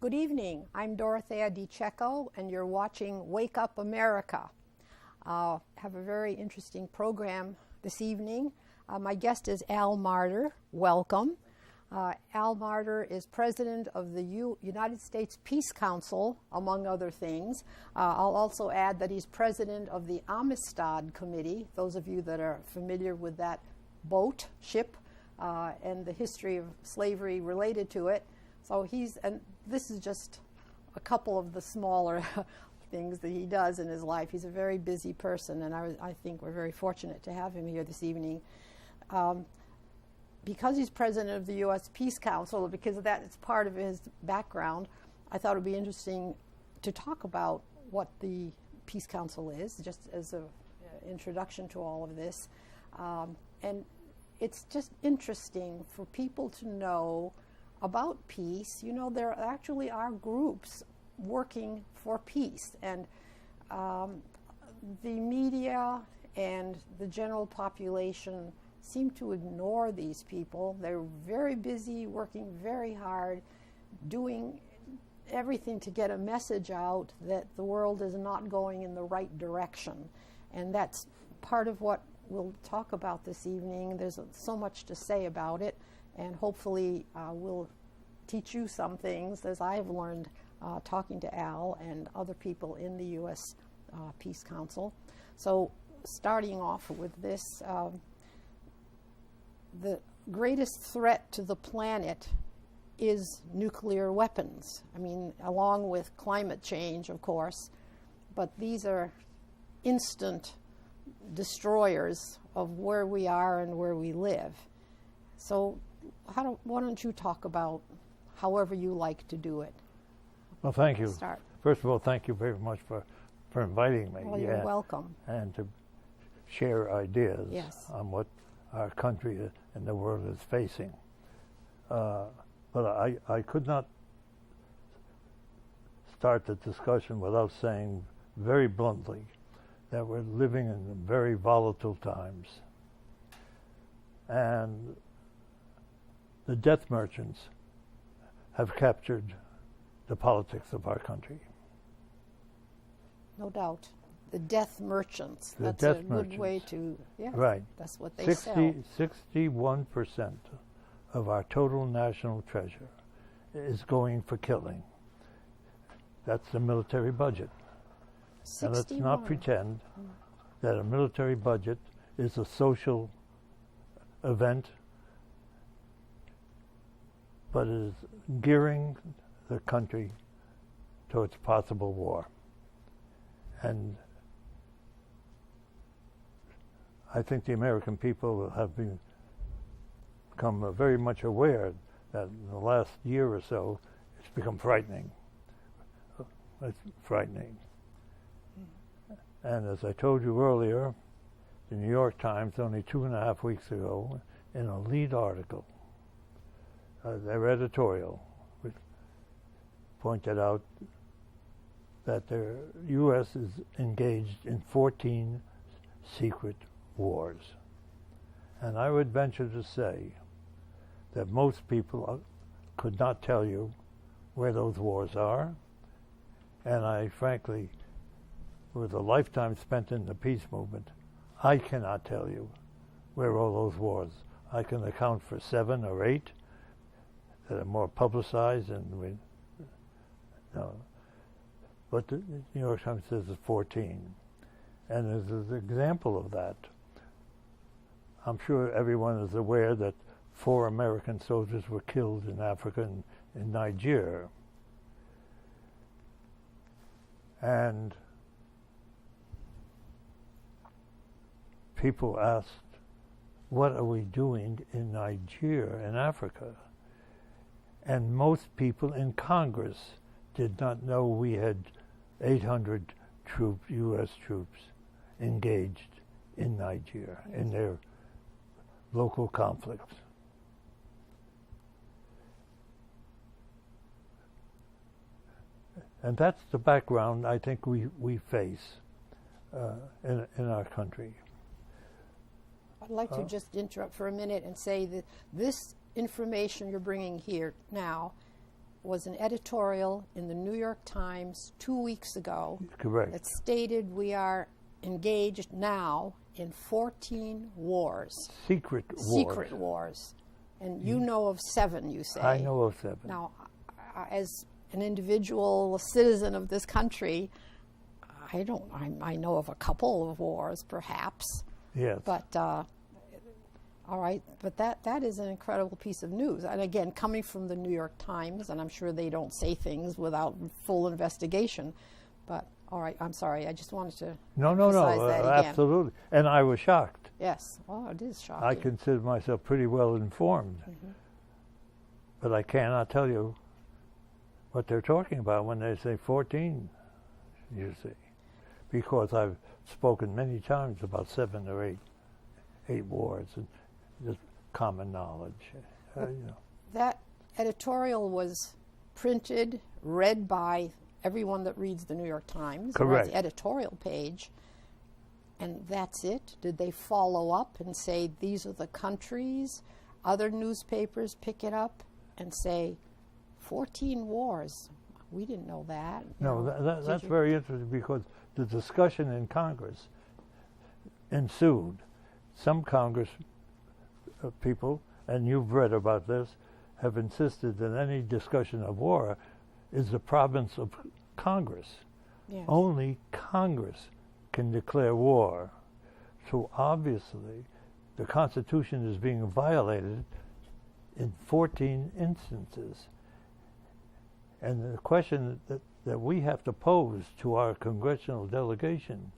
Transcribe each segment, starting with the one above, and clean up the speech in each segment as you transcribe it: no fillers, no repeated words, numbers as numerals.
Good evening. I'm Dorothea DiCecco, and you're watching Wake Up America. Have a very interesting program this evening. My guest is Al Marder. Welcome. Al Marder is president of the United States Peace Council, among other things. I'll also add that he's president of the Amistad Committee, those of you that are familiar with that ship, and the history of slavery related to it. So and this is just a couple of the smaller things that he does in his life. He's a very busy person, and I think we're very fortunate to have him here this evening. Because he's president of the U.S. Peace Council, because of that, it's part of his background, I thought it would be interesting to talk about what the Peace Council is, just as an introduction to all of this. And it's just interesting for people to know about peace. You know, there actually are groups working for peace, and the media and the general population seem to ignore these people. They're very busy, working very hard, doing everything to get a message out that the world is not going in the right direction. And that's part of what we'll talk about this evening. There's so much to say about it, and hopefully we'll teach you some things, as I have learned talking to Al and other people in the U.S. Peace Council. So starting off with this, the greatest threat to the planet is nuclear weapons. I mean, along with climate change, of course, but these are instant destroyers of where we are and where we live. So why don't you talk about however you like to do it? Well, thank you. Start. First of all, thank you very much for inviting me. Well, you're welcome. And to share ideas Yes. on what our country and the world is facing. But I could not start the discussion without saying very bluntly that we're living in very volatile times. And the death merchants have captured the politics of our country. No doubt. The death merchants. The That's death a merchants. good way to, yeah, Right. That's what they sell. 61% of our total national treasure is going for killing. That's the military budget. 61. And let's not pretend that a military budget is a social event, but it is gearing the country towards possible war. And I think the American people have become very much aware that in the last year or so, it's become frightening. It's frightening. And as I told you earlier, the New York Times, only 2.5 weeks ago, in a lead article, their editorial, which pointed out that the U.S. is engaged in 14 secret wars. And I would venture to say that most people could not tell you where those wars are. And I frankly, with a lifetime spent in the peace movement, I cannot tell you where all those wars. I can account for 7 or 8 that are more publicized, and but the New York Times says it's 14. And as an example of that, I'm sure everyone is aware that 4 American soldiers were killed in Africa and in Niger. And people asked, what are we doing in Niger, in Africa? And most people in Congress did not know we had 800 troops, U.S. troops, engaged in Niger, in their local conflicts. And that's the background I think we face in our country. I'd like to just interrupt for a minute and say that this information you're bringing here now was an editorial in the New York Times 2 weeks ago. Correct. That stated we are engaged now in 14 wars. Secret wars. Secret wars. And you know of 7, you say. I know of 7. Now, as an individual citizen of this country, I know of a couple of wars, perhaps. Yes. But, all right, but that is an incredible piece of news. And again, coming from the New York Times, and I'm sure they don't say things without full investigation. But, all right, I'm sorry, I just wanted to emphasize that again. Absolutely. And I was shocked. Yes, oh, it is shocking. I consider myself pretty well informed. Mm-hmm. But I cannot tell you what they're talking about when they say 14, you see. Because I've spoken many times about 7 or 8 wars, and just common knowledge. You know. That editorial was printed, read by everyone that reads the New York Times. Correct. The editorial page, and that's it? Did they follow up and say, these are the countries? Other newspapers pick it up and say, 14 wars. We didn't know that. No, that's very interesting, because the discussion in Congress ensued. Some Congress people, and you've read about this, have insisted that any discussion of war is the province of Congress. Yes. Only Congress can declare war. So obviously, the Constitution is being violated in 14 instances. And the question that we have to pose to our congressional delegation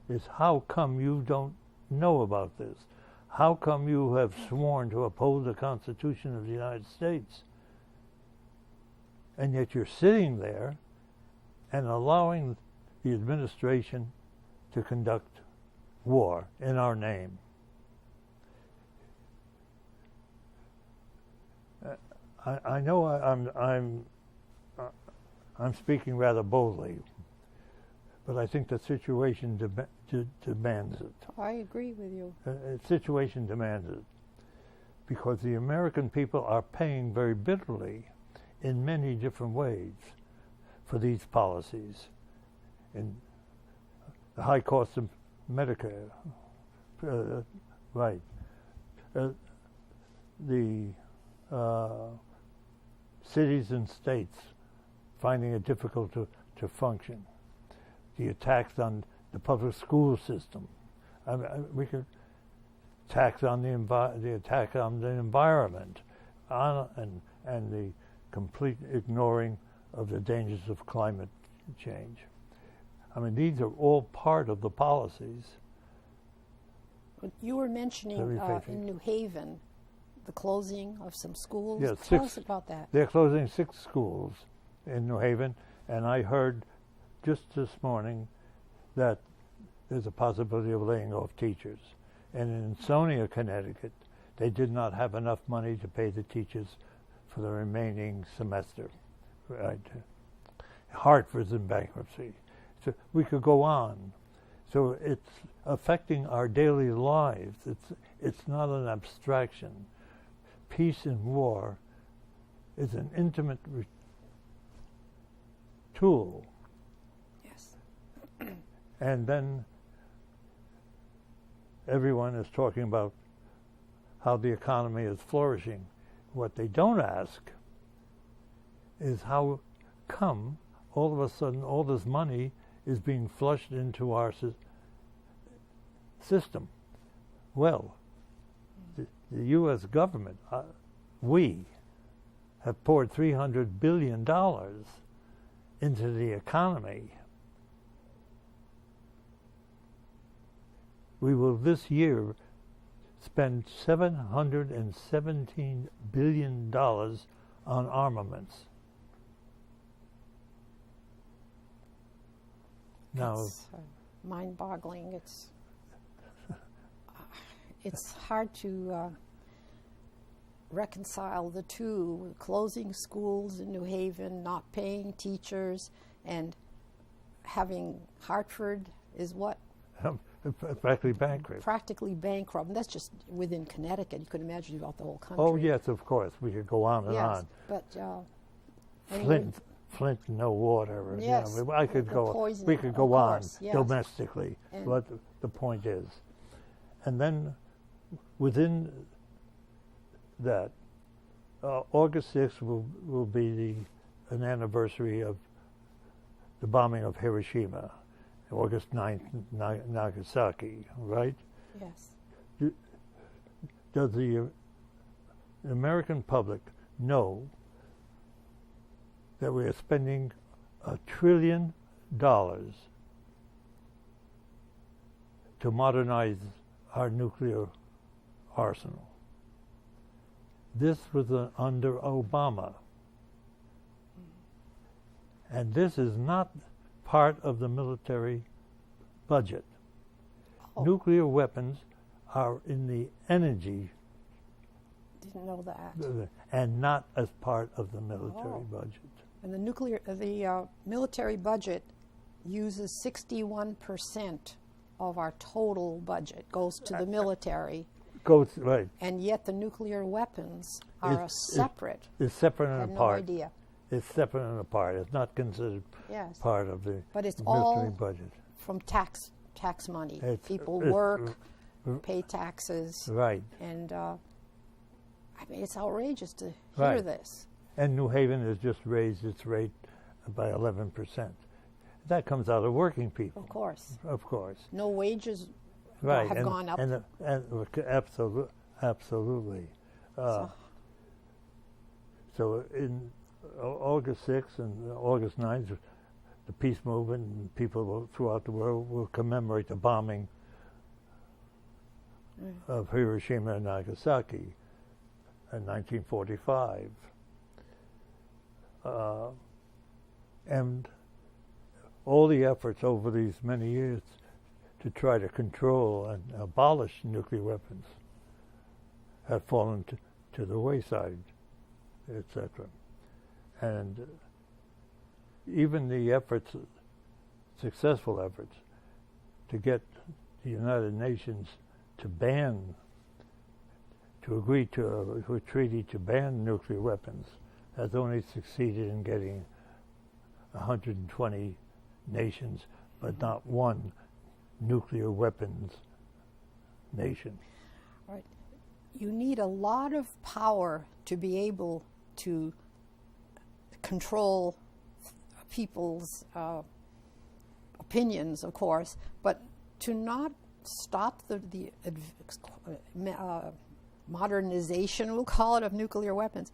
is, how come you don't know about this? How come you have sworn to uphold the Constitution of the United States, and yet you're sitting there and allowing the administration to conduct war in our name? I know I'm speaking rather boldly, but I think the situation demands it. I agree with you. The situation demands it, because the American people are paying very bitterly in many different ways for these policies. In the high cost of Medicare, right. The cities and states finding it difficult to function. The attacks on the public school system. We could tax on the attack on the environment, and the complete ignoring of the dangers of climate change. I mean, these are all part of the policies. You were mentioning in New Haven the closing of some schools. Yes, Tell us about that. They're closing 6 schools in New Haven, and I heard just this morning that there's a possibility of laying off teachers. And in Sonia, Connecticut, they did not have enough money to pay the teachers for the remaining semester. Right. Hartford's in bankruptcy. So we could go on. So it's affecting our daily lives. It's not an abstraction. Peace and war is an intimate tool. Yes. And then everyone is talking about how the economy is flourishing. What they don't ask is, how come all of a sudden all this money is being flushed into our system? Well, the U.S. government, we have poured $300 billion into the economy. We will this year spend $717 billion on armaments. Now, it's mind-boggling. It's hard to reconcile the two, closing schools in New Haven, not paying teachers, and having Hartford is what? practically bankrupt. Practically bankrupt. And that's just within Connecticut. You could imagine about the whole country. Oh, yes, of course. We could go on and on. But Flint, no water. Yes, You know, I could the go. poisoning, We could go of on course, yes. domestically. And What the point is, and then within that, August 6th will be an anniversary of the bombing of Hiroshima. August 9th, Nagasaki. Right? yes. Does the American public know that we are spending $1 trillion to modernize our nuclear arsenal? This was under Obama. And this is not part of the military budget. Oh, Nuclear weapons are in the energy didn't know that. and not as part of the military Oh. budget. And the military budget uses 61% of our total budget goes to the military, Right. and yet the nuclear weapons are separate. It's separate I and had no apart. idea. It's separate and apart. It's not considered Yes, part of the but it's military all budget. from tax money. People it's- work, pay taxes, Right. and I mean it's outrageous to hear Right. this. And New Haven has just raised its rate by 11%. That comes out of working people. Of course, Of course. no wages Right. have gone up. And absolutely. So in August 6th and August 9th, the peace movement and people throughout the world will commemorate the bombing of Hiroshima and Nagasaki in 1945. And all the efforts over these many years to try to control and abolish nuclear weapons have fallen to the wayside, etc. And even the efforts, successful efforts, to get the United Nations to agree to a treaty to ban nuclear weapons has only succeeded in getting 120 nations, but not one nuclear weapons nation. Right. You need a lot of power to be able to control people's opinions, of course, but to not stop the modernization, we'll call it, of nuclear weapons.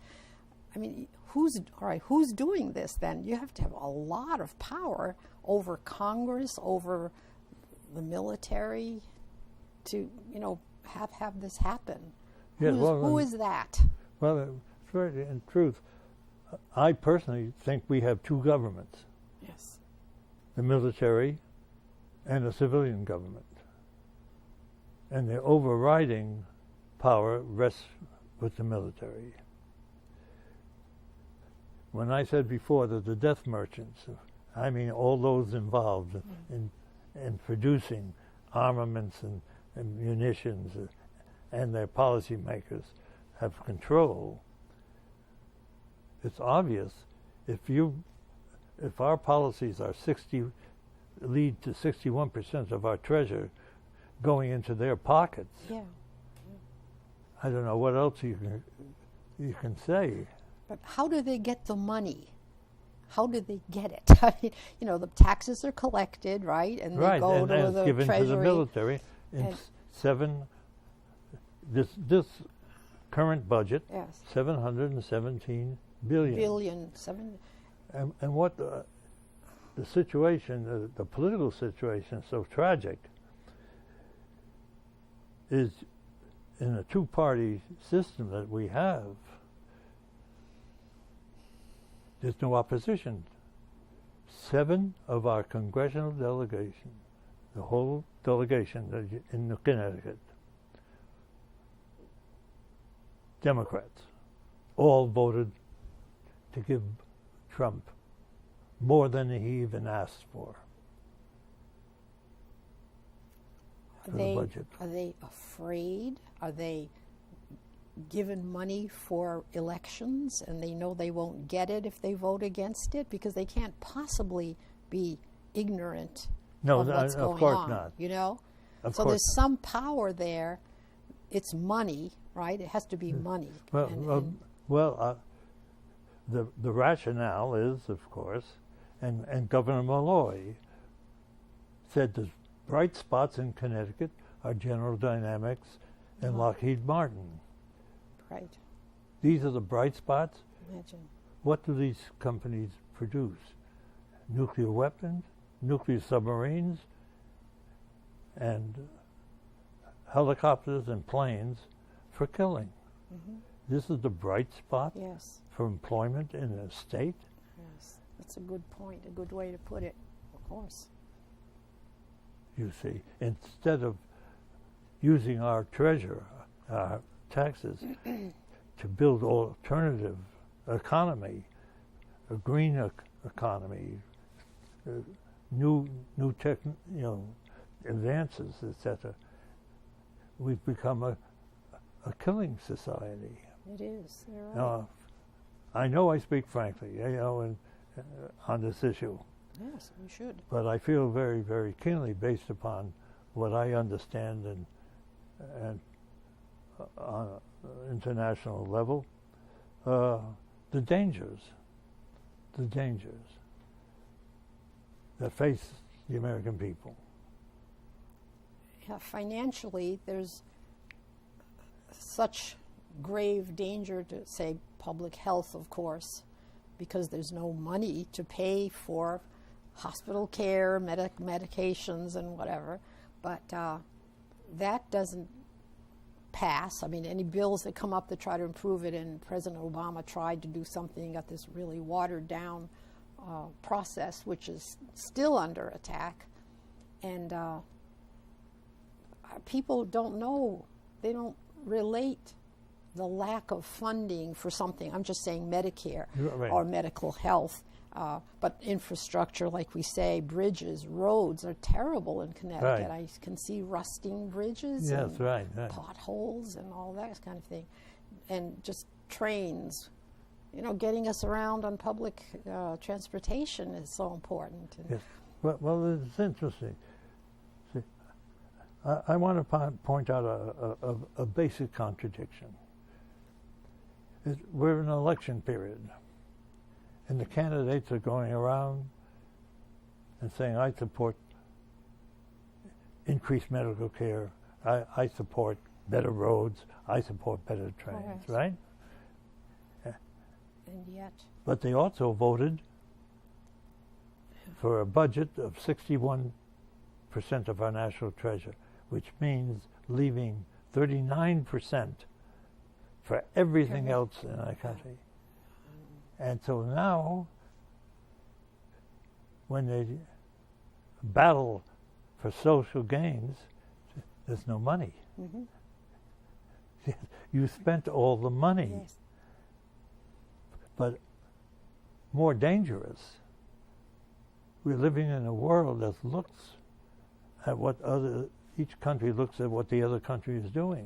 I mean, who's doing this then? You have to have a lot of power over Congress, over the military, to have this happen. Yes, Who is that? Well, in truth, I personally think we have two governments: Yes. the military and a civilian government, and the overriding power rests with the military. When I said before that the death merchants, I mean all those involved in producing armaments and munitions, and their policymakers have control. It's obvious if our policies are lead to 61% of our treasure going into their pockets. Yeah. I don't know what else you can say. But how do they get the money? How do they get it? I mean, the taxes are collected, right? And they go and to it's the given treasury. to the military in this current budget, Yes. 717 billion. And what the situation, the political situation, is so tragic, is in a two-party system that we have, there's no opposition. 7 of our congressional delegation, the whole delegation in Connecticut, Democrats, all voted to give Trump more than he even asked for the budget. Are they afraid? Are they given money for elections, and they know they won't get it if they vote against it, because they can't possibly be ignorant of what's going course on. not. You know, Of so course there's some power there. It's money, right? It has to be money. Well, the rationale is, of course, and Governor Malloy said the bright spots in Connecticut are General Dynamics and Lockheed Martin. Right. These are the bright spots. Imagine. What do these companies produce? Nuclear weapons, nuclear submarines, and helicopters and planes for killing. Mm-hmm. This is the bright spot Yes. for employment in a state. Yes. That's a good point, a good way to put it, of course. You see, instead of using our treasure, our taxes, to build alternative economy, a green economy, new tech, advances, etc. We've become a killing society. It is. You're right. I know I speak frankly, on this issue. Yes, you should. But I feel very, very keenly, based upon what I understand and on an international level, the dangers that face the American people. Yeah, financially, there's such grave danger to, say, public health, of course, because there's no money to pay for hospital care, medications, and whatever. But that doesn't pass. I mean, any bills that come up to try to improve it, and President Obama tried to do something, got this really watered down process, which is still under attack. And people don't know, they don't relate the lack of funding for something. I'm just saying Medicare or medical health, but infrastructure, like we say, bridges, roads are terrible in Connecticut. I can see rusting bridges and potholes and all that kind of thing. And just trains, getting us around on public transportation is so important. Yes. Well, it's interesting. See, I want to point out a basic contradiction. We're in an election period, and the candidates are going around and saying, I support increased medical care, I support better roads, I support better trains, right? And yet. But they also voted for a budget of 61% of our national treasure, which means leaving 39% for everything else in our country. And so now, when they battle for social gains, there's no money. Mm-hmm. You spent all the money. Yes. But more dangerous, we're living in a world that looks at each country looks at what the other country is doing.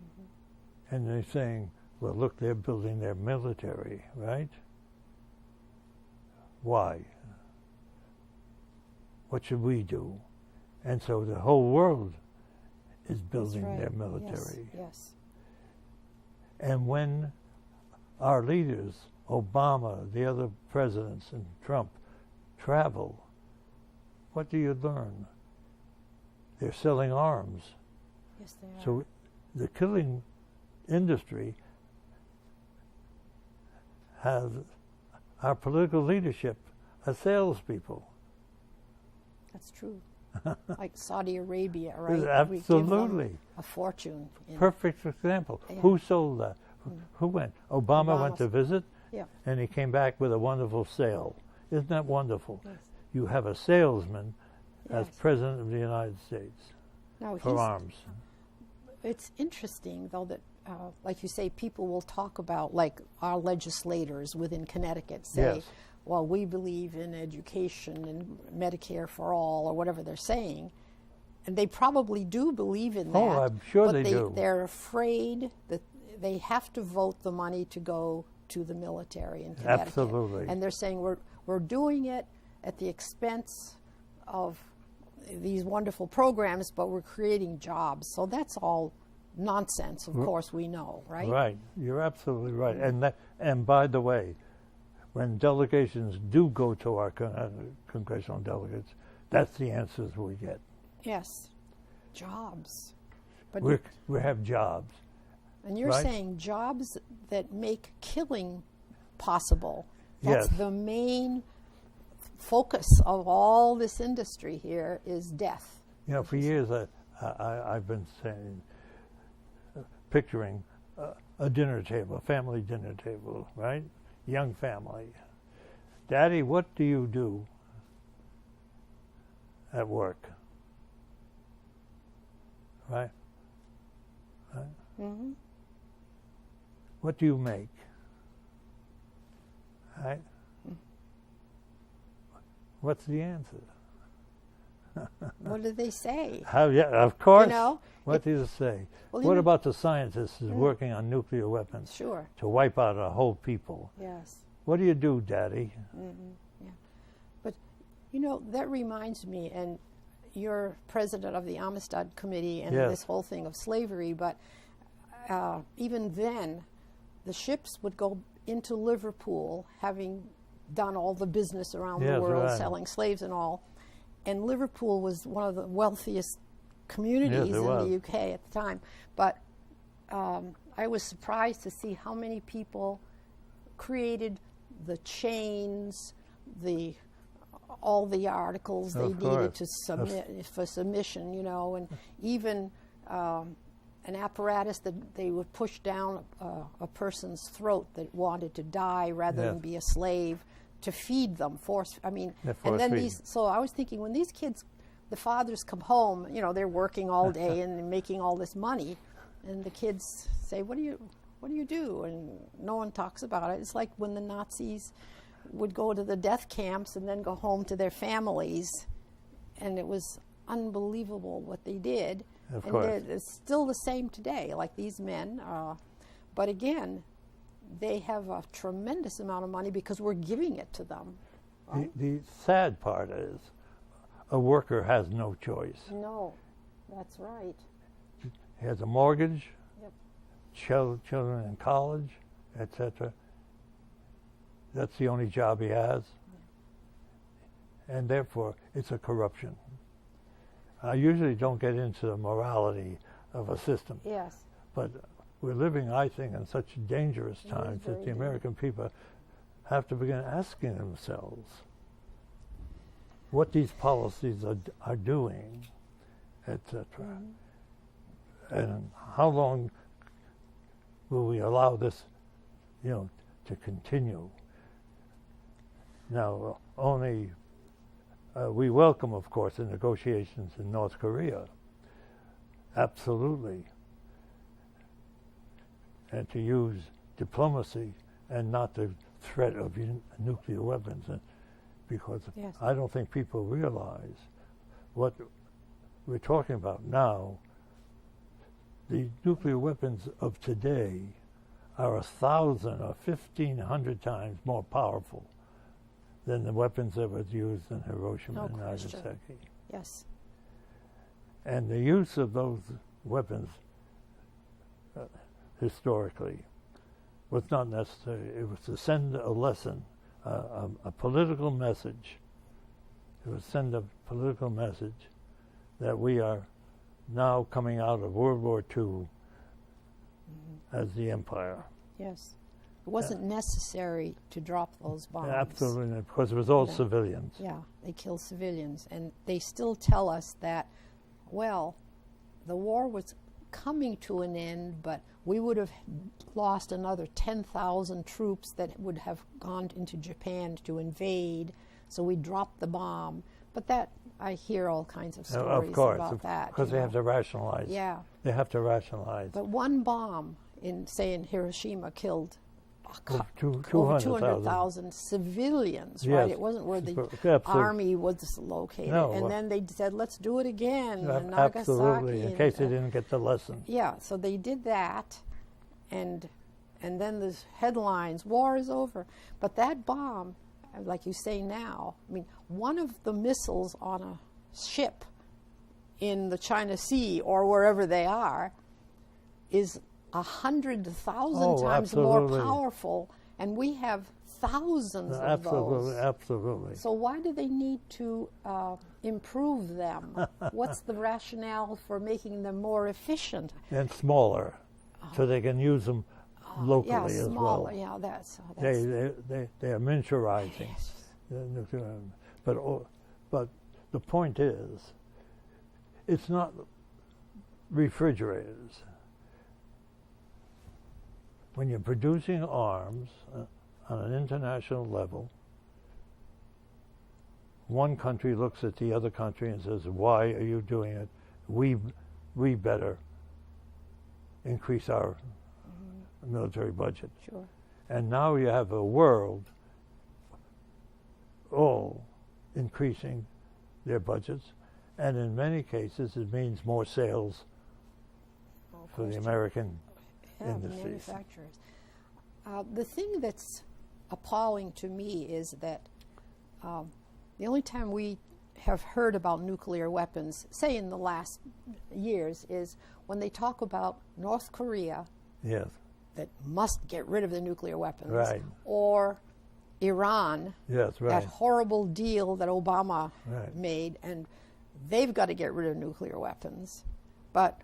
Mm-hmm. And they're saying, well, look, they're building their military, right? Why? What should we do? And so the whole world is building their military. Yes. And when our leaders, Obama, the other presidents, and Trump, travel, what do you learn? They're selling arms. Yes, they are. So the killing industry has our political leadership as salespeople. That's true. Like Saudi Arabia, right? Absolutely. We give them a fortune. Perfect example. Yeah. Who sold that? Who went? Obama went to visit, and he came back with a wonderful sale. Isn't that wonderful? Yes. You have a salesman as President of the United States for arms. It's interesting, though, that, like you say, people will talk about, like our legislators within Connecticut say, well, we believe in education and Medicare for all, or whatever they're saying. And they probably do believe in that. Oh, I'm sure they do. They're afraid that they have to vote the money to go to the military in Connecticut. Absolutely. And they're saying we're doing it at the expense of these wonderful programs, but we're creating jobs. So that's all nonsense, of course, we know, right? Right. You're absolutely right. And by the way, when delegations do go to our congressional delegates, that's the answers we get. Yes. Jobs. But we have jobs. And you're right? saying jobs that make killing possible. That's Yes. the main focus of all this industry here is death. You know, for years I've been saying, picturing a dinner table, a family dinner table, right? Young family. Daddy, what do you do at work? Right? Right? Mm-hmm. What do you make? Right? What's the answer? What do they say? Yeah, of course. You know, what do you say? Well, What about the scientists who's working on nuclear weapons Sure. to wipe out a whole people? Yes. What do you do, Daddy? Yeah. But, you know, that reminds me, and you're president of the Amistad Committee and Yes. this whole thing of slavery, but even then, the ships would go into Liverpool, having done all the business around the Yes, world, right. selling slaves and all. And Liverpool was one of the wealthiest communities Yes, it in was. the UK at the time. But I was surprised to see how many people created the chains, all the articles they Of needed course. to submit for submission, you know, and even an apparatus that they would push down a person's throat that wanted to die rather than Yes. be a slave to feed them. Yeah, And then force-feed. so I was thinking, when these kids, the fathers come home, you know, they're working all day and making all this money, and the kids say, what do you do? And no one talks about it. It's like when the Nazis would go to the death camps and then go home to their families, and it was unbelievable what they did. Of and course. it's still the same today, like these men. But again, they have a tremendous amount of money because we're giving it to them. Right? The sad part is a worker has no choice. No, that's right. He has a mortgage, Yep. children in college, etc. That's the only job he has. And therefore, it's a corruption. I usually don't get into the morality of a system, Yes. but we're living, I think, in such dangerous It is times that very the American people have to begin asking themselves what these policies are doing, etc. And how long will we allow this, to continue? Now, we welcome, of course, the negotiations in North Korea. Absolutely. And to use diplomacy and not the threat of nuclear weapons, because Yes. I don't think people realize what we're talking about now. The nuclear weapons of today are 1,000 or 1,500 times more powerful than the weapons that was used in Hiroshima No and question. Nagasaki. Yes. And the use of those weapons historically was not necessary. It was to send a lesson, a political message. It was send a political message that we are now coming out of World War II as the empire. Yes. It wasn't necessary to drop those bombs. Absolutely, because it was all Yeah. civilians. Yeah, they kill civilians. And they still tell us that, well, the war was coming to an end, but we would have lost another 10,000 troops that would have gone into Japan to invade, so we dropped the bomb. But that, I hear all kinds of stories about that. Because they have to rationalize. Yeah. They have to rationalize. But one bomb, in Hiroshima, killed over 200,000. 200,000 civilians, Yes. right? It wasn't where the Absolutely. army was located. No, and then they said, let's do it again in Nagasaki. Absolutely, in and, case they didn't get the lesson. Yeah, so they did that, and then there's headlines, war is over. But that bomb, like you say now, I mean, one of the missiles on a ship in the China Sea or wherever they are is 100,000 times more powerful, and we have thousands of those. Absolutely. So why do they need to improve them? What's the rationale for making them more efficient? And smaller, so they can use them locally as well. Yeah, that's they are miniaturizing. Yes. The nuclear, but the point is, it's not refrigerators. When you're producing arms on an international level, one country looks at the other country and says, "Why are you doing it? We better increase our military budget." Sure. And now you have a world all increasing their budgets, and in many cases it means more sales for the American industries. Manufacturers. The thing that's appalling to me is that the only time we have heard about nuclear weapons, say in the last years, is when they talk about North Korea. Yes. That must get rid of the nuclear weapons. Right. Or Iran. Yes, right. That horrible deal that Obama Right. made, and they've got to get rid of nuclear weapons. But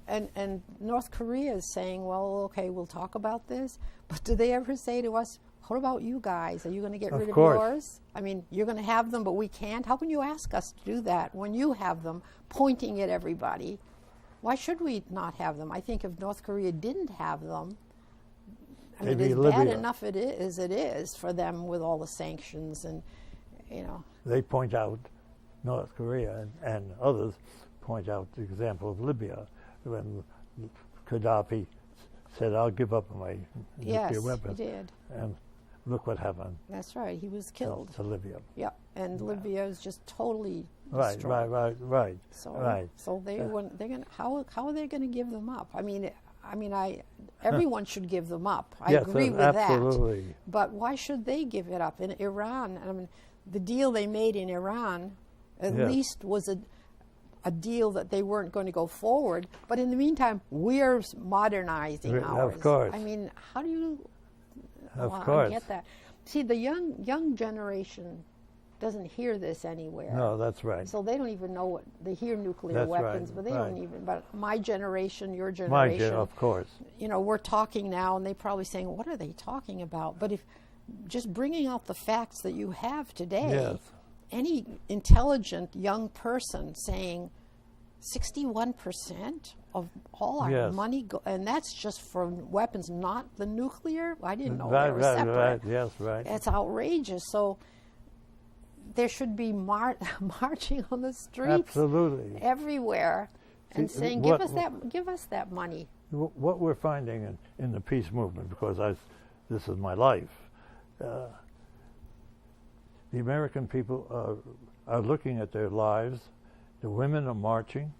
and North Korea is saying, well, okay, we'll talk about this. But do they ever say to us, what about you guys? Are you going to get rid of yours? I mean, you're going to have them, but we can't. How can you ask us to do that when you have them pointing at everybody? Why should we not have them? I think if North Korea didn't have them, I mean, it's bad enough it is for them with all the sanctions and, you know. They point out, North Korea and others point out the example of Libya, when Gaddafi said, "I'll give up my nuclear weapons." Yes, he did. And look what happened. That's right. He was killed. To Libya. Yeah, and Libya is just totally Right. destroyed. So right. They're going. How are they going to give them up? I mean, everyone should give them up. I agree with absolutely. that. But why should they give it up? In Iran, I mean, the deal they made in Iran at least was a deal that they weren't going to go forward. But in the meantime, we're modernizing ours. Of course. I mean, how do you? I get that. See, the young generation doesn't hear this anywhere. No, that's right. So they don't even know what they hear nuclear That's weapons, right, but they right. don't even. But my generation, your generation, of course. You know, we're talking now, and they're probably saying, "What are they talking about?" But if just bringing out the facts that you have today, Yes. any intelligent young person saying 61% of all our money, and that's just for weapons, not the nuclear. I didn't know they were separate. Right, yes, right. It's outrageous. So there should be marching on the streets, Absolutely, everywhere, and saying, "Give us that money." What we're finding in the peace movement, because this is my life, the American people are looking at their lives. The women are marching,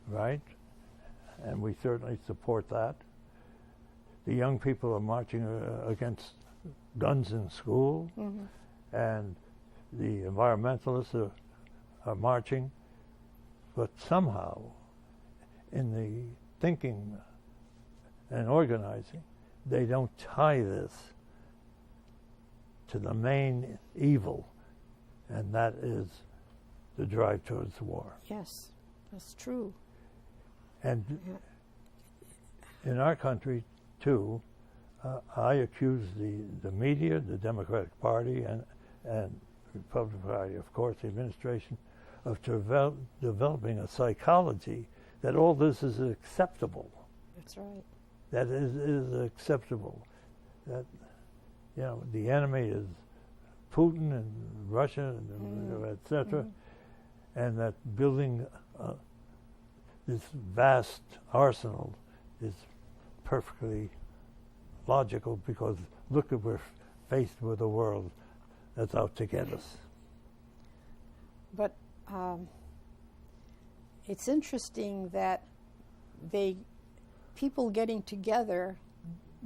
right? And we certainly support that. The young people are marching against guns in school, and the environmentalists are marching. But somehow, in the thinking and organizing, they don't tie this to the main evil, and that is the drive towards war. Yes, that's true. And in our country, too, I accuse the media, the Democratic Party, and the Republican Party, of course, the administration, of developing a psychology that all this is acceptable. That's right. That is acceptable. That, you know, the enemy is Putin and Russia, and etc., and that building this vast arsenal is perfectly logical, because look, we're faced with a world that's out to get us. But it's interesting that people getting together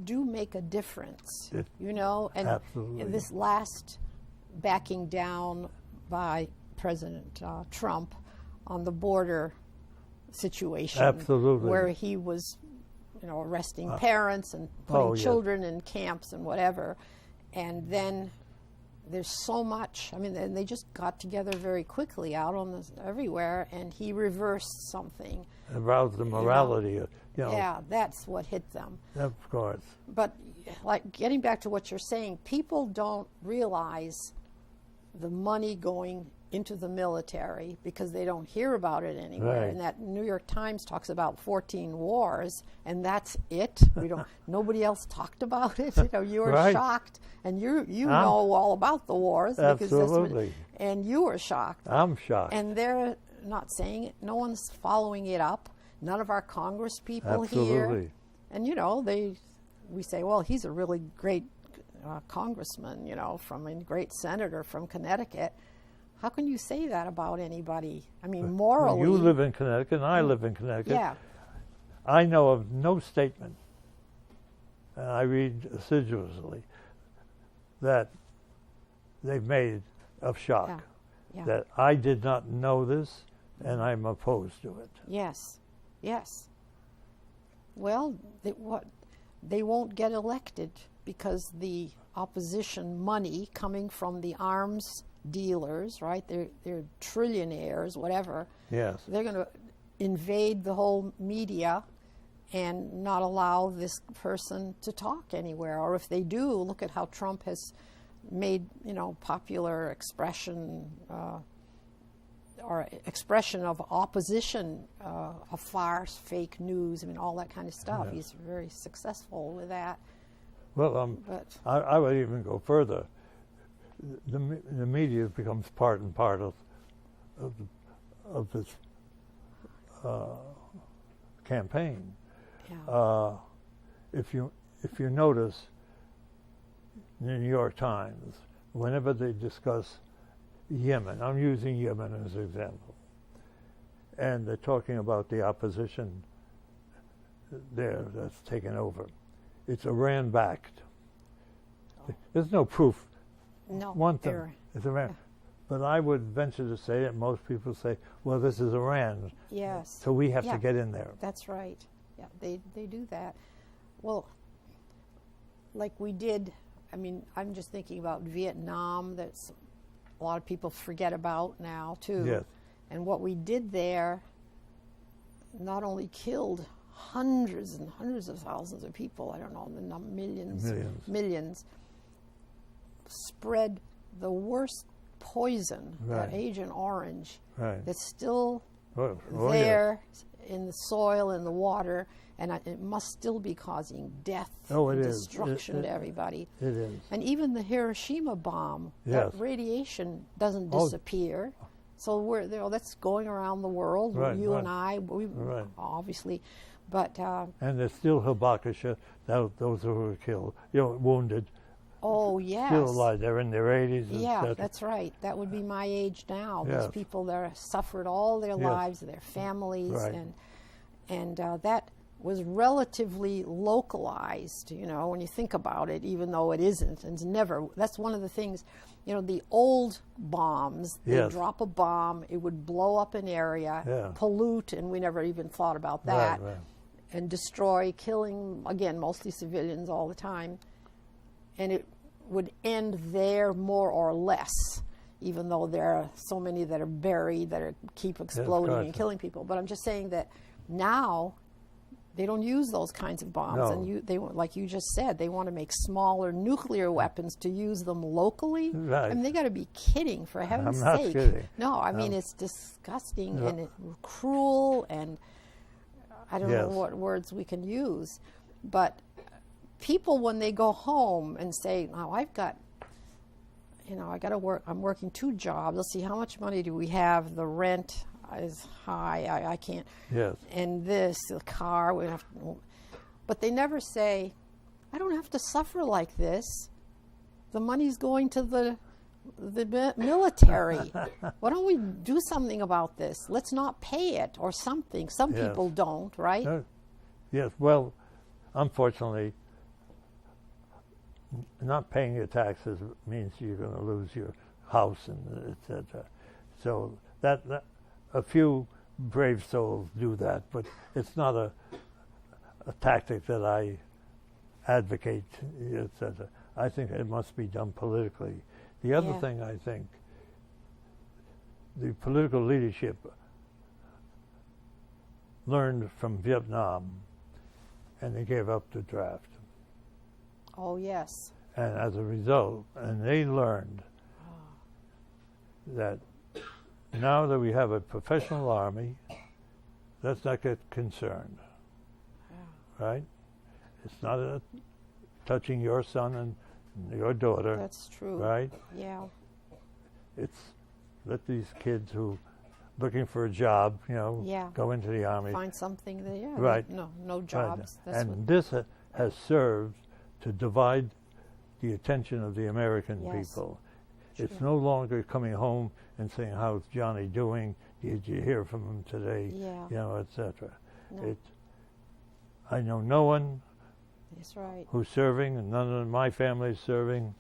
do make a difference, It- you know. And absolutely. this last backing down by President Trump on the border situation, Absolutely. where he was, you know, arresting parents and putting oh, yes. children in camps and whatever, and then there's so much. I mean, and they just got together very quickly out on this everywhere, and he reversed something. Aroused the morality, you know. Yeah, that's what hit them. Of course. But like getting back to what you're saying, people don't realize the money going into the military because they don't hear about it anywhere. Right. And that New York Times talks about 14 wars, and that's it. We don't. Nobody else talked about it. You know, you were Right. shocked, and you know all about the wars because Absolutely. and you were shocked. I'm shocked. And they're not saying it. No one's following it up. None of our Congress people here. Absolutely. And you know, we say, well, he's a really great congressman, you know, from a great senator from Connecticut. How can you say that about anybody? I mean, morally. You live in Connecticut, and I live in Connecticut. Yeah. I know of no statement, and I read assiduously, that they've made of shock. Yeah. Yeah. That I did not know this, and I'm opposed to it. Yes. Yes. Well, they won't get elected because the opposition money coming from the arms dealers, right? They're trillionaires, whatever. Yes. They're going to invade the whole media and not allow this person to talk anywhere. Or if they do, look at how Trump has made, you know, popular expression or expression of opposition, a farce, fake news. I mean, all that kind of stuff. Yes. He's very successful with that. Well, But I would even go further. The media becomes part and part of this campaign. yeah, If you notice, the New York Times, whenever they discuss Yemen, I'm using Yemen as an example, and they're talking about the opposition there that's taken over. It's Iran-backed. There's no proof. no, One thing, they're- it's Iran. yeah. But I would venture to say that most people say, well, this is Iran, yes. so we have Yeah. to get in there. That's right. Yeah, they do that. Well, like we did, I mean, I'm just thinking about Vietnam, that's a lot of people forget about now, too. Yes. And what we did there not only killed hundreds and hundreds of thousands of people, I don't know, millions, spread the worst poison, that Right. Agent Orange, Right. that's still Oh, there in the soil, in the water, and it must still be causing death Oh, and it is. destruction to everybody. It is. And even the Hiroshima bomb, Yes. that radiation doesn't Oh. disappear. So we're, you know, that's going around the world. Right, you right. and I, we Right. obviously, but And there's still Hibakusha, those who were killed, wounded, oh yes, still alive. They're in their 80s. yeah, that's right. That would be my age now. Yes. These people that have suffered all their Yes. lives, their families, Right. and that was relatively localized, you know, when you think about it, even though it isn't. It's never, that's one of the things, you know, the old bombs, they Yes. drop a bomb, it would blow up an area, Yeah. pollute, and we never even thought about that, Right. and destroy, killing, again, mostly civilians all the time. And it would end there more or less, even though there are so many that are buried that keep exploding and gotcha. killing people. But I'm just saying that now they don't use those kinds of bombs, No. and they, like you just said, they want to make smaller nuclear weapons to use them locally. Right. I mean, they got to be kidding, for heaven's not sake. kidding. No, I mean it's disgusting No. and cruel, and I don't know Yes. what words we can use, but people, when they go home and say, "Now I've got, you know, I got to work. I'm working 2 jobs. Let's see, how much money do we have? The rent is high. I can't. Yes. And this, the car. We have." But they never say, "I don't have to suffer like this. The money's going to the military. Why don't we do something about this? Let's not pay it or something." Some Yes. people don't, right? Yes. Well, unfortunately, not paying your taxes means you're going to lose your house and etc. So that a few brave souls do that, but it's not a tactic that I advocate, etc. I think it must be done politically. The other thing, I think, the political leadership learned from Vietnam, and they gave up the draft. Oh, yes. And as a result, and they learned that now that we have a professional army, let's not get concerned, right? It's not touching your son and your daughter. That's true. Right? Yeah. It's let these kids who looking for a job, go into the army. Find something there. Right. No jobs. Right. And this has served to divide the attention of the American people. It's no longer coming home and saying, "How's Johnny doing? Did you hear from him today?" Etc. No. I know no one That's right. who's serving, and none of my family is serving.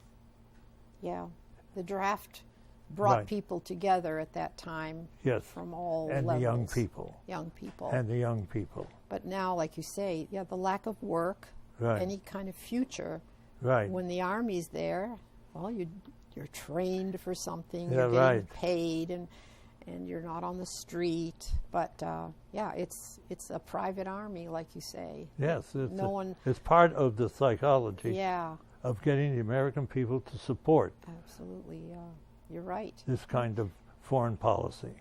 Yeah. The draft brought people together at that time. Yes. From all and levels. the young people. Young people. And the young people. But now, like you say, the lack of work, any kind of future. Right. When the Army's there, well, you're trained for something. Yeah, you're getting paid, and you're not on the street. But it's a private army, like you say. Yes, it's part of the psychology. Yeah. Of getting the American people to support. Absolutely, you're right. This kind of foreign policy.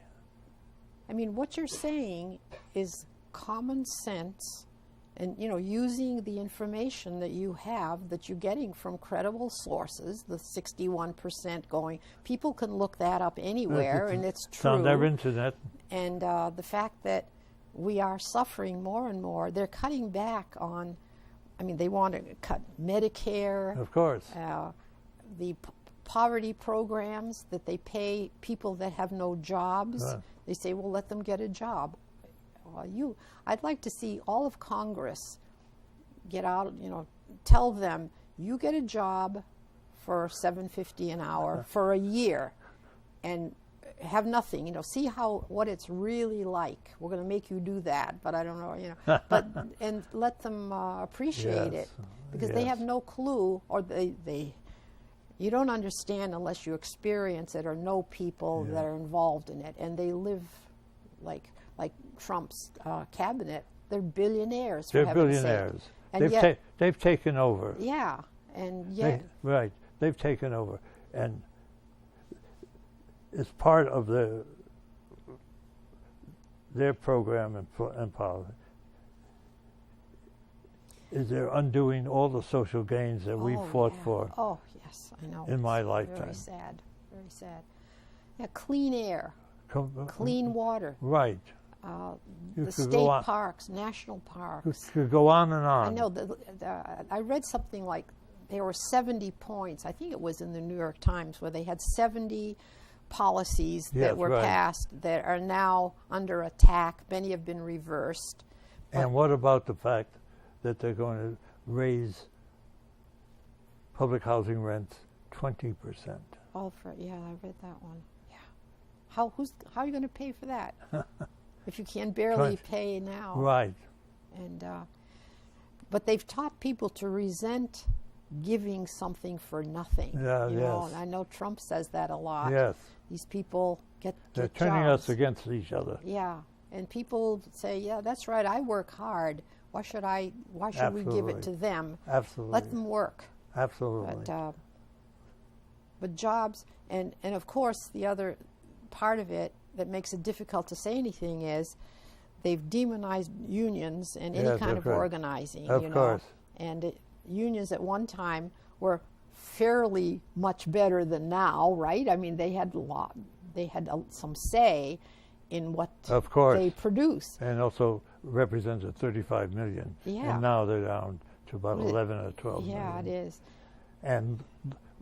I mean, what you're saying is common sense. And, using the information that you have, that you're getting from credible sources, the 61% going, people can look that up anywhere, and it's true. It's on their internet. And the fact that we are suffering more and more, they're cutting back on, they want to cut Medicare. Of course. The poverty programs that they pay people that have no jobs. They say, well, let them get a job. I'd like to see all of Congress get out, tell them, you get a job for $7.50 an hour for a year and have nothing, see what it's really like. We're going to make you do that, but I don't know, but and let them appreciate it, because they have no clue, or you don't understand unless you experience it or know people that are involved in it, and they live like Trump's cabinet. They're billionaires. They're billionaires. And they've taken over. Yeah, and yet they've taken over, and it's part of their program and policy. Is they're undoing all the social gains that we fought for. Oh yes, I know. In my lifetime. Very sad. Very sad. Yeah, clean air, clean water. Right. The state parks, national parks. You could go on and on. I know. I read something like there were 70 points. I think it was in the New York Times, where they had 70 policies that were passed that are now under attack. Many have been reversed. And what about the fact that they're going to raise public housing rents 20%? Oh, I read that one. Yeah. How are you going to pay for that? If you can barely pay now. Right. And but they've taught people to resent giving something for nothing. Yeah, you know, and I know Trump says that a lot. Yes. These people get They're turning jobs. us against each other. Yeah. And people say, yeah, that's right, I work hard. Why should we give it to them? Absolutely. Let them work. Absolutely. But jobs, and of course the other part of it that makes it difficult to say anything is they've demonized unions and any kind of organizing. Of course. And unions at one time were fairly much better than now, right? I mean, they had some say in what they produce. And also represented 35 million. Yeah. And now they're down to about 11 or 12 million. Yeah, it is. And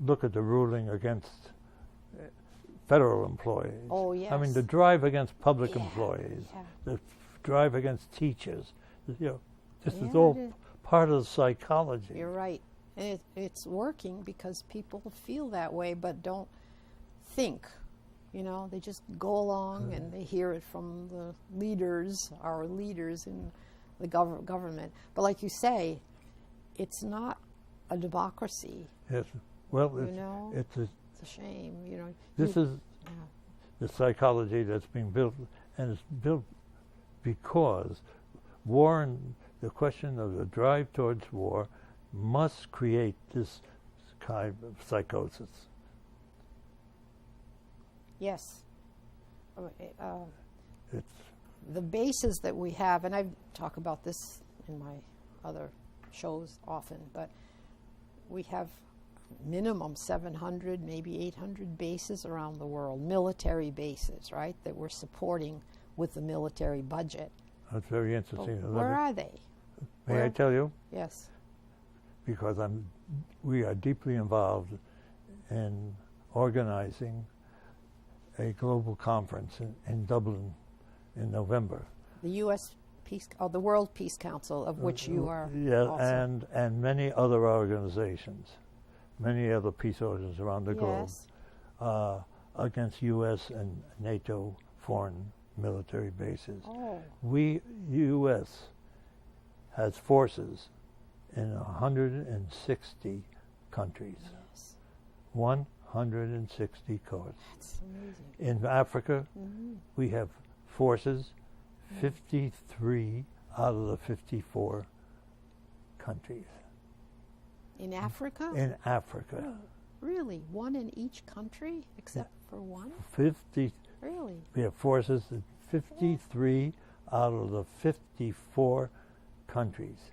look at the ruling against federal employees. Oh, yes. I mean, the drive against public employees, the drive against teachers, this is all part of the psychology. You're right. And it's working because people feel that way but don't think. You know, they just go along and they hear it from the leaders, our leaders in the government. But like you say, it's not a democracy. Yes. Well, it's a shame. You know, this is the psychology that's being built, and it's built because war and the question of the drive towards war must create this kind of psychosis. Yes. It's the bases that we have, and I talk about this in my other shows often, but we have minimum 700, maybe 800 bases around the world, military bases, right, that we're supporting with the military budget. That's very interesting. But where are they? May I tell you? Yes. Because we are deeply involved in organizing a global conference in Dublin in November. The U.S. Peace, the World Peace Council, of which you are also. And many other organizations, many other peace organizations around the globe, against U.S. and NATO foreign military bases. Oh. U.S. has forces in 160 countries. Yes. 160 countries. That's amazing. In Africa, we have forces, 53 out of the 54 countries. In Africa? In Africa. Oh, really? One in each country except for one? 50. Really? We have forces in 53 out of the 54 countries.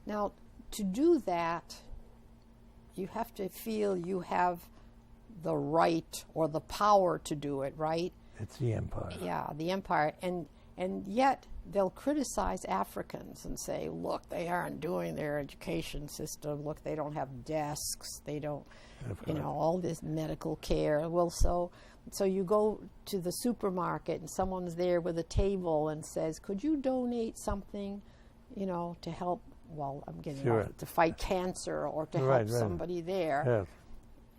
Now, to do that, you have to feel you have the right or the power to do it, right? It's the empire. Yeah, the empire. And yet they'll criticize Africans and say, look, they aren't doing their education system. Look, they don't have desks. They don't, all this medical care. Well, so you go to the supermarket and someone's there with a table and says, could you donate something, to help, I'm getting to fight cancer or to help somebody there. Yes.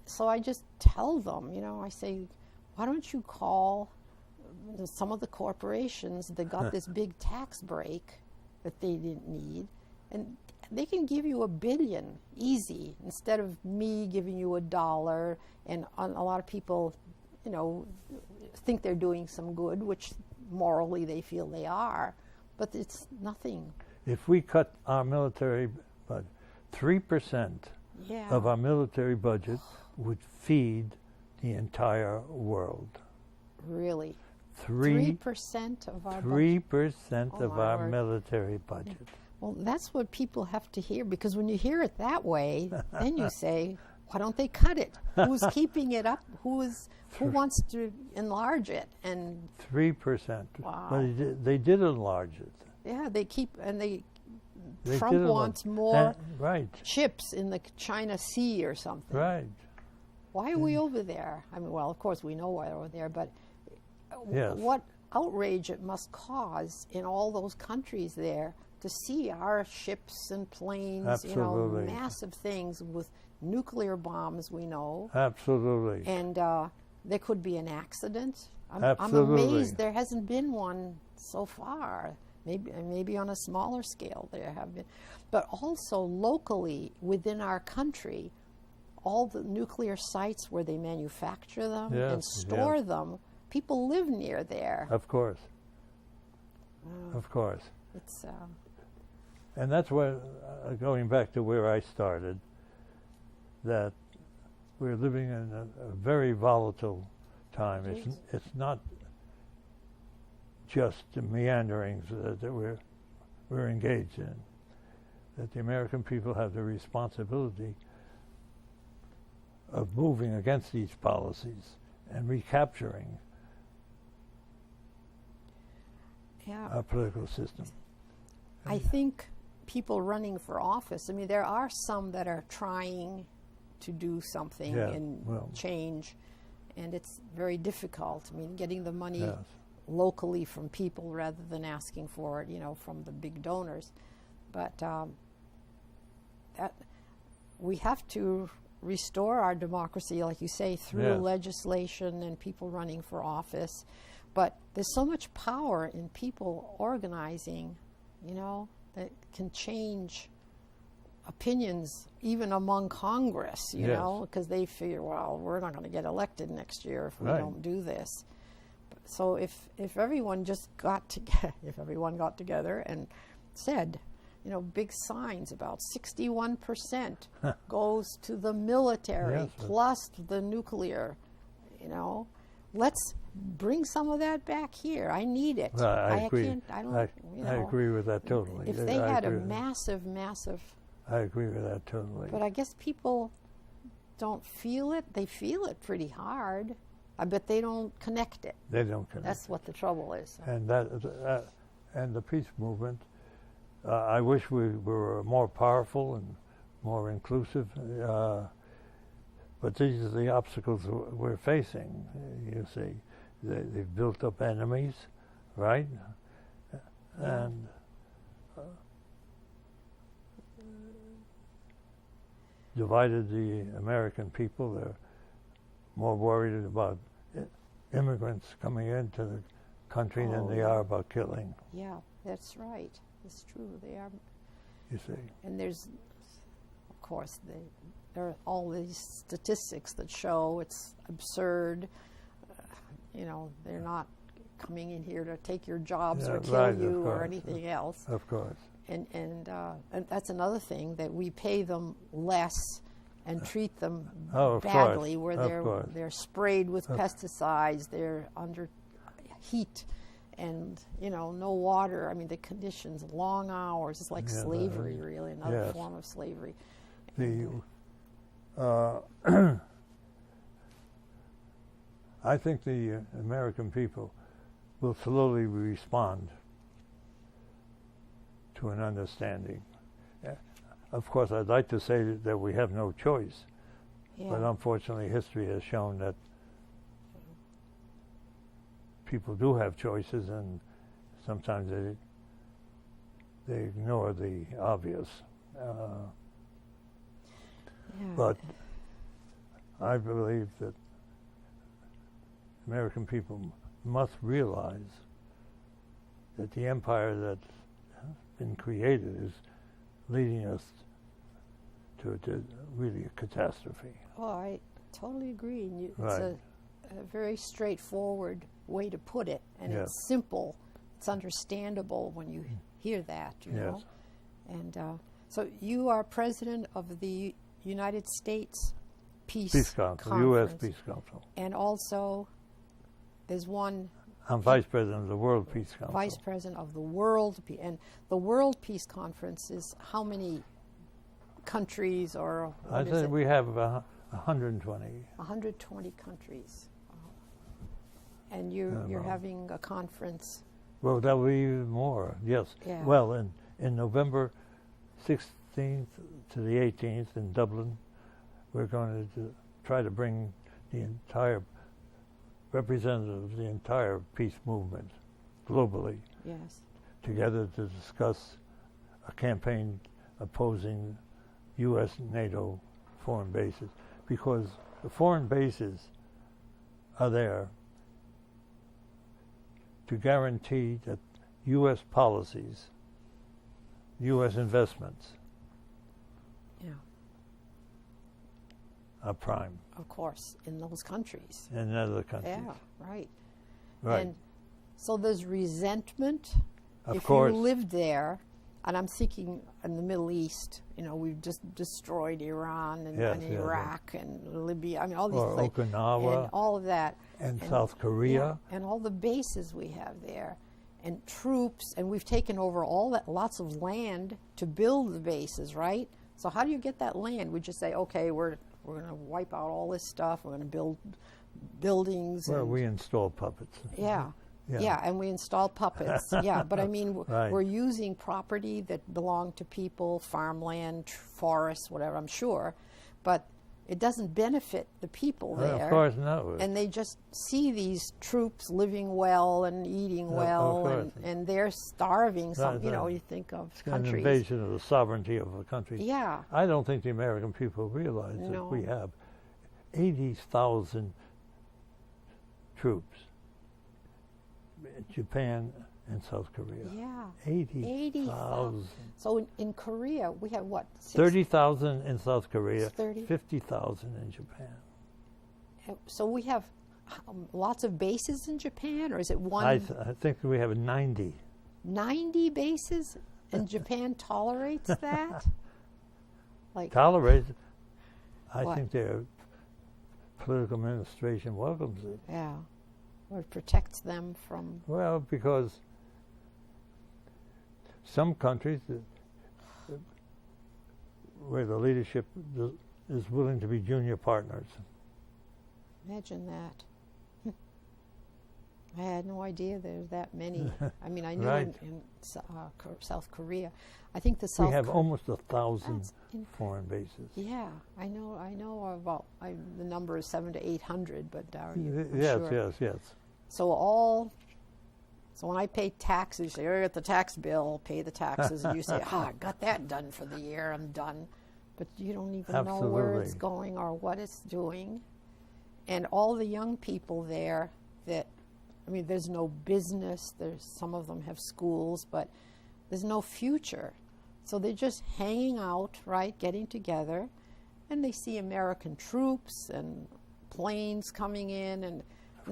So I just tell them, I say, why don't you call some of the corporations that got this big tax break that they didn't need, and they can give you $1 billion easy instead of me giving you $1. And a lot of people, think they're doing some good, which morally they feel they are, but it's nothing. If we cut our military budget, 3% of our military budget would feed the entire world. Really? 3% of our 3% of our military budget. Well, that's what people have to hear, because when you hear it that way, then you say, why don't they cut it? Who's keeping it up? Who wants to enlarge it? And 3%. Wow. But they did enlarge it. Yeah, they keep, and Trump wants more ships in the China Sea or something. Right. Why are we over there? I mean, well, of course we know why we're over there, but what outrage it must cause in all those countries there to see our ships and planes, Absolutely. Massive things with nuclear bombs, we know. Absolutely. And there could be an accident. I'm amazed there hasn't been one so far. Maybe on a smaller scale there have been. But also locally within our country, all the nuclear sites where they manufacture them and store them, people live near there. Of course. Of course. It's and that's where, going back to where I started, that we're living in a very volatile time. It's not just the meanderings that we're engaged in. That the American people have the responsibility of moving against these policies and recapturing our political system. I think people running for office, there are some that are trying to do something and change, and it's very difficult. Getting the money locally from people rather than asking for it, from the big donors. But we have to restore our democracy, like you say, through Yes. legislation and people running for office. But there's so much power in people organizing, that can change opinions even among Congress, you Yes. know, because they figure, well, we're not going to get elected next year if we Right. don't do this. So if everyone just got together, if everyone got together and said, big signs about 61% goes to the military Yes. plus the nuclear, let's bring some of that back here. I need it. Well, I agree. I agree with that totally. If they I had a agree with that. massive, I agree with that totally. but I guess people don't feel it. They feel it pretty hard. I bet they don't connect it. They don't connect. That's what the trouble is. And and the peace movement. I wish we were more powerful and more inclusive. But these are the obstacles we're facing. You see, they've built up enemies, right? Yeah. And divided the American people. They're more worried about immigrants coming into the country than they are about killing. Yeah, that's right. It's true. They are. You see. And there's, of course, there are all these statistics that show it's absurd. They're not coming in here to take your jobs or kill right, you of or course. anything else. Of course. And that's another thing, that we pay them less and treat them Of badly, course, where of course. they're sprayed with pesticides, they're under heat, and no water. I mean, the conditions, long hours. It's like slavery, really, another yes. form of slavery. I think the American people will slowly respond to an understanding. Of course, I'd like to say that we have no choice, but unfortunately history has shown that people do have choices, and sometimes they ignore the obvious. But I believe that American people must realize that the empire that's been created is leading us to really a catastrophe. Oh, I totally agree. And it's Right. a very straightforward way to put it, and Yes. it's simple. It's understandable when you hear that, you know. Yes. And so you are president of the United States Peace Council, Conference. U.S. Peace Council. And also, there's one I'm vice president of the World Peace Council. vice president of the World Peace. And the World Peace Conference is how many countries, or I what is said it? we have 120. 120 countries. And you're having a conference. Well, that will be even more, yes. Yeah. Well, in November 16th to the 18th in Dublin, we're going to try to bring the entire representatives of the entire peace movement globally Yes. together to discuss a campaign opposing U.S. NATO foreign bases, because the foreign bases are there to guarantee that U.S. policies, U.S. investments Yeah. are prime Of course, in those countries. in other countries. Yeah, right. Right. And so there's resentment. Of if course. you lived there, and I'm thinking in the Middle East, we've just destroyed Iran and, Yes, and yes, yes. Iraq and Libya. I mean, all these Or places. Okinawa And all of that. and South Korea. Yeah, and all the bases we have there. And troops, and we've taken over all that, lots of land to build the bases, right? So how do you get that land? We just say, okay, we're going to wipe out all this stuff. We're going to build buildings. Where and we install puppets. yeah. Yeah. Yeah, and we install puppets. Yeah, but I mean, Right. we're using property that belonged to people, farmland, forests, whatever, I'm sure. But it doesn't benefit the people there. Of course, no. And they just see these troops living well and eating well, and they're starving. Some, you know, you think of countries. An invasion of the sovereignty of a country. Yeah. I don't think the American people realize that we have 80,000 troops in Japan and South Korea. Yeah. 80,000. So in Korea, we have what? 30,000 in South Korea, 50,000 in Japan. So we have lots of bases in Japan, or is it one? I think we have 90. 90 bases? And Japan tolerates that? Like tolerates? I think their political administration welcomes it. Yeah. Or protects them from... Well, because some countries where the leadership is willing to be junior partners. Imagine that. I had no idea there's that many. I mean, I knew in South Korea. I think the South... We have almost 1,000 foreign bases. Yeah, I know about the number is 700 to 800, but yes. So when I pay taxes, you say, "I got the tax bill, pay the taxes," and you say, I got that done for the year, I'm done. But you don't even know where it's going or what it's doing. And all the young people there there's no business, some of them have schools, but there's no future. So they're just hanging out, right, getting together, and they see American troops and planes coming in, and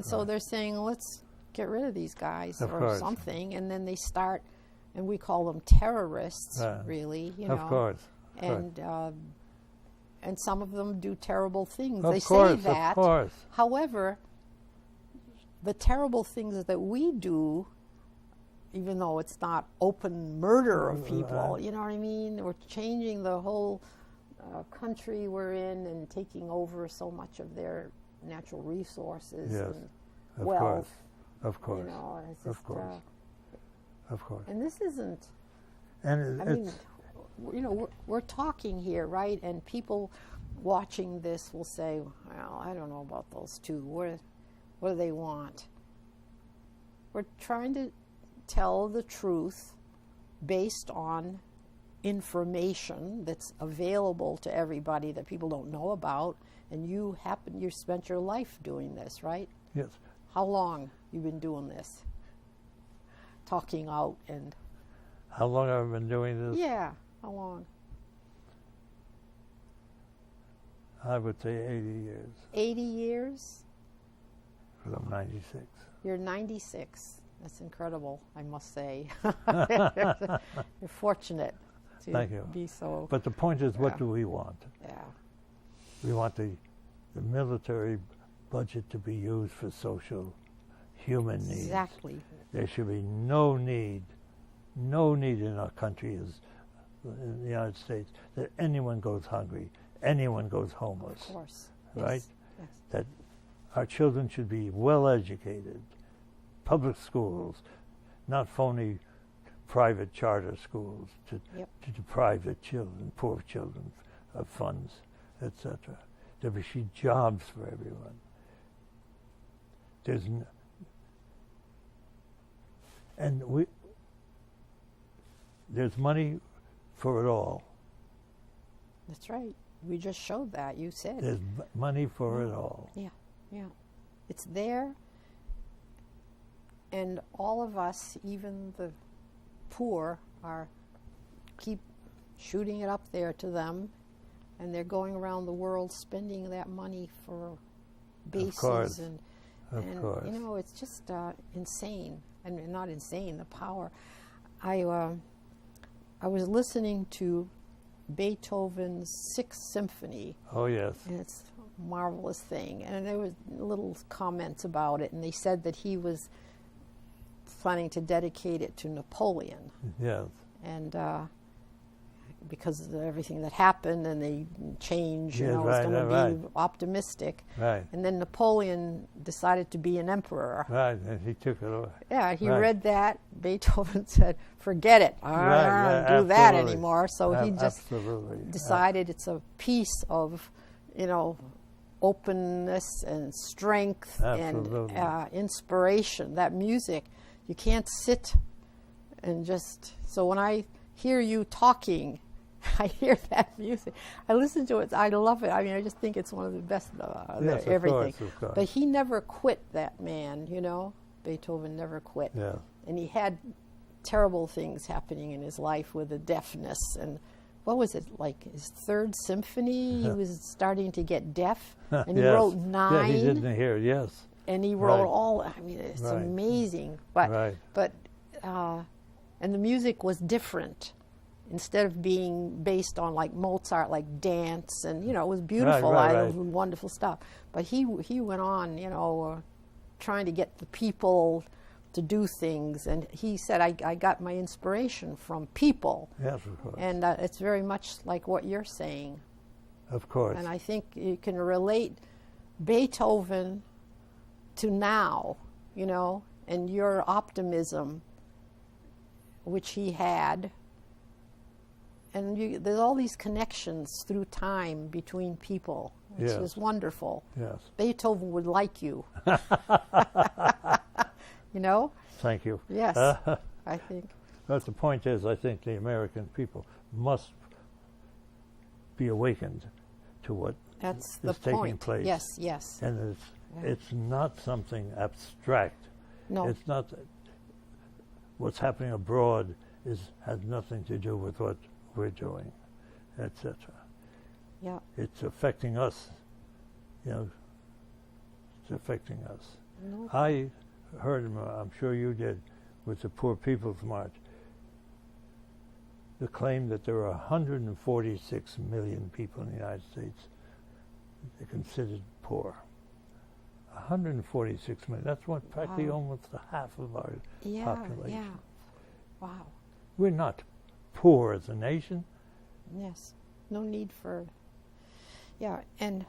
so they're saying, let's get rid of these guys or something, and then they start, and we call them terrorists, really, you know. Of course. And some of them do terrible things. Of they course, say that. Of course. However, the terrible things that we do, even though it's not open murder of people, you know what I mean? We're changing the whole country we're in and taking over so much of their natural resources and wealth. Of course. You know, it's just, of course. And this isn't. And I mean, you know, we're talking here, right? And people watching this will say, "Well, I don't know about those two. What do they want?" We're trying to tell the truth based on information that's available to everybody that people don't know about, and you spent your life doing this, right? Yes. How long you been doing this? Talking out and... How long have I been doing this? Yeah, how long? I would say 80 years. 80 years? Because I'm 96. You're 96. That's incredible, I must say. You're fortunate to be so... But the point is, what do we want? Yeah. We want the military budget to be used for social, human needs. Exactly. There should be no need in our country, as in the United States, that anyone goes hungry, anyone goes homeless. Of course. Right? Yes. That our children should be well educated, public schools, not phony private charter schools to deprive the children, poor children, of funds, etc. There should be jobs for everyone. There's money for it all. That's right. We just showed that. You said there's money for it all. Yeah. It's there, and all of us, even the poor, keep shooting it up there to them, and they're going around the world spending that money for bases and you know, it's just insane. And not insane, the power. I was listening to Beethoven's Sixth Symphony. Oh, yes. And it's a marvelous thing. And there was little comments about it, and they said that he was planning to dedicate it to Napoleon. Yes. And because of everything that happened, and they changed, you know, it's going to be optimistic. Right. And then Napoleon decided to be an emperor. Right, and he took it away. Yeah, he read that. Beethoven said, forget it. I don't do that anymore. So he just decided it's a piece of, openness and strength. Absolutely. And inspiration. That music, you can't sit and just. So when I hear you talking, I hear that music. I listen to it. I love it. I mean, I just think it's one of the best. Yes, everything. Of course. But he never quit. That man, Beethoven never quit. Yeah. And he had terrible things happening in his life with the deafness. And what was it, like his third symphony? He was starting to get deaf. And he Yes. wrote 9. Yeah, he didn't hear, yes. And he wrote Right. all, I mean, it's Right. amazing. But, Right. And the music was different. Instead of being based on like Mozart, like dance, and it was beautiful. Right. It was wonderful stuff. But he went on, trying to get the people to do things, and he said, I got my inspiration from people. Yes, of course. And it's very much like what you're saying. Of course. And I think you can relate Beethoven to now, and your optimism, which he had. And there's all these connections through time between people. It's Yes. just wonderful. Yes. Beethoven would like you. Thank you. Yes, I think. But the point is, I think the American people must be awakened to what That's is the taking point. place. Yes. And it's not something abstract. No. It's not what's happening abroad has nothing to do with what we're doing, etc. Yeah. It's affecting us. It's affecting us. No. I heard, I'm sure you did, with the Poor People's March, the claim that there are 146 million people in the United States that are considered poor. 146 million. That's practically Wow. almost the half of our Yeah. population. Wow. We're not poor as a nation. Yes. No need for. Yeah, and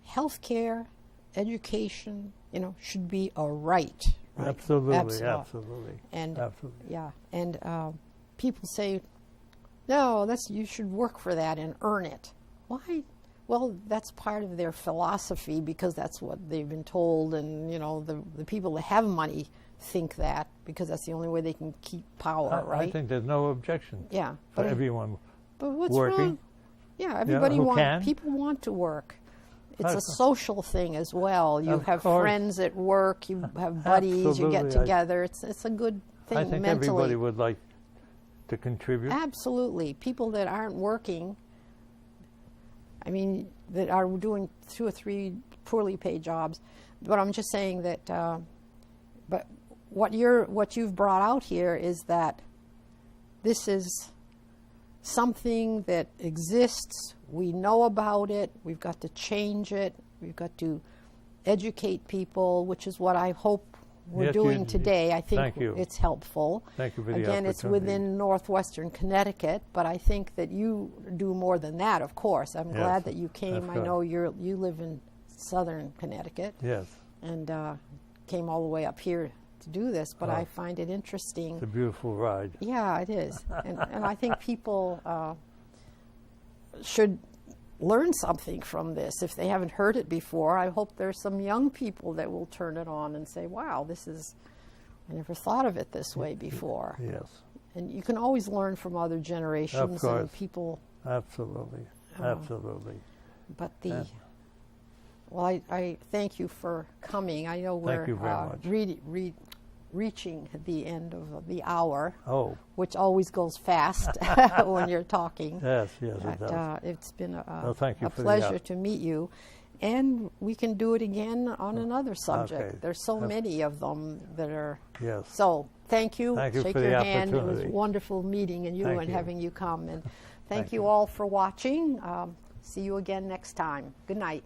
healthcare, education, should be a right. Right? Absolutely. And absolutely. yeah, and people say, no, you should work for that and earn it. Why? Well, that's part of their philosophy because that's what they've been told, and the people that have money think that because that's the only way they can keep power, right? I think there's no objection. Yeah, for everyone but what's working. wrong? Yeah, everybody people want to work. It's a social thing as well. You have friends at work, you have buddies, you get together. It's a good thing I think mentally. everybody would like to contribute. Absolutely. People that aren't working, that are doing 2 or 3 poorly paid jobs. But I'm just saying that, but what you've brought out here is that this is something that exists. We know about it. We've got to change it. We've got to educate people, which is what I hope we're doing today. I think it's helpful. Thank you for the opportunity. Again, it's within northwestern Connecticut, but I think that you do more than that, of course. I'm glad that you came. I know you live in southern Connecticut. Yes. And came all the way up here to do this, but I find it interesting. It's a beautiful ride. Yeah, it is. and I think people should learn something from this. If they haven't heard it before, I hope there's some young people that will turn it on and say, wow, I never thought of it this way before. Yes. And you can always learn from other generations of course. and people. Absolutely. But well, I thank you for coming. I know we're reaching the end of the hour, which always goes fast when you're talking. Yes, it does. It's been a pleasure to meet you. And we can do it again on another subject. Okay. There's so many of them that are. Yes. So thank you. for Shake the your hand. It opportunity. was wonderful meeting you Thank and you. having you come. And thank you all for watching. See you again next time. Good night.